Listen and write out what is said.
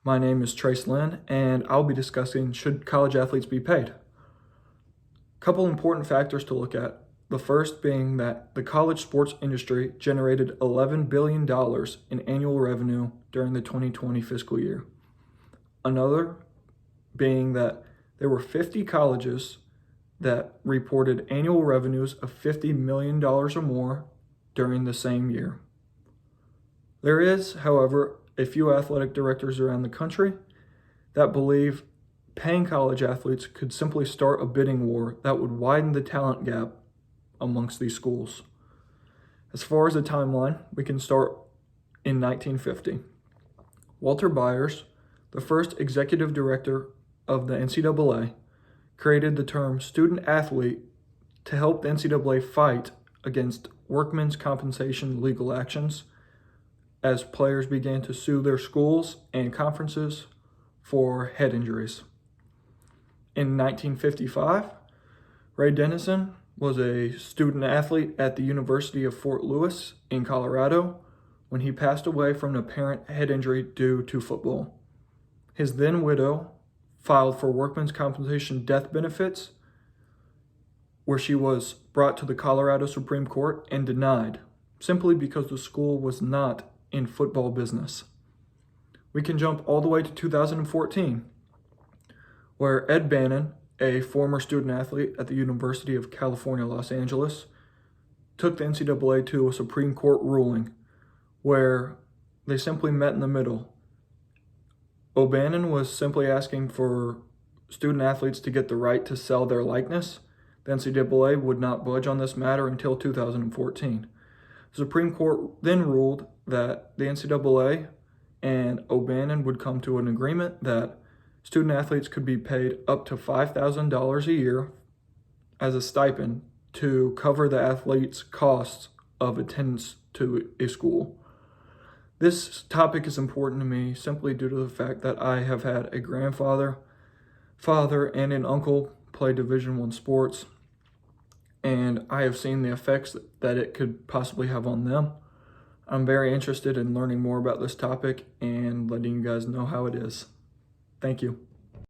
My name is Trace Lynn, and I'll be discussing should college athletes be paid. A couple important factors to look at. The first being that the college sports industry generated $11 billion in annual revenue during the 2020 fiscal year. Another being that there were 50 colleges that reported annual revenues of $50 million or more during the same year. There is, however, a few athletic directors around the country that believe paying college athletes could simply start a bidding war that would widen the talent gap amongst these schools. As far as the timeline, we can start in 1950. Walter Byers, the first executive director of the NCAA, created the term student athlete to help the NCAA fight against workmen's compensation legal actions as players began to sue their schools and conferences for head injuries. In 1955, Ray Dennison was a student athlete at the University of Fort Lewis in Colorado when he passed away from an apparent head injury due to football. His then widow filed for workmen's compensation death benefits, where she was brought to the Colorado Supreme Court and denied, simply because the school was not in football business. We can jump all the way to 2014, where Ed Bannon, a former student athlete at the University of California, Los Angeles, took the NCAA to a Supreme Court ruling where they simply met in the middle. O'Bannon was simply asking for student athletes to get the right to sell their likeness. The NCAA would not budge on this matter until 2014. The Supreme Court then ruled that the NCAA and O'Bannon would come to an agreement that student athletes could be paid up to $5,000 a year as a stipend to cover the athlete's costs of attendance to a school. This topic is important to me simply due to the fact that I have had a grandfather, father, and an uncle play Division I sports, and I have seen the effects that it could possibly have on them. I'm very interested in learning more about this topic and letting you guys know how it is. Thank you.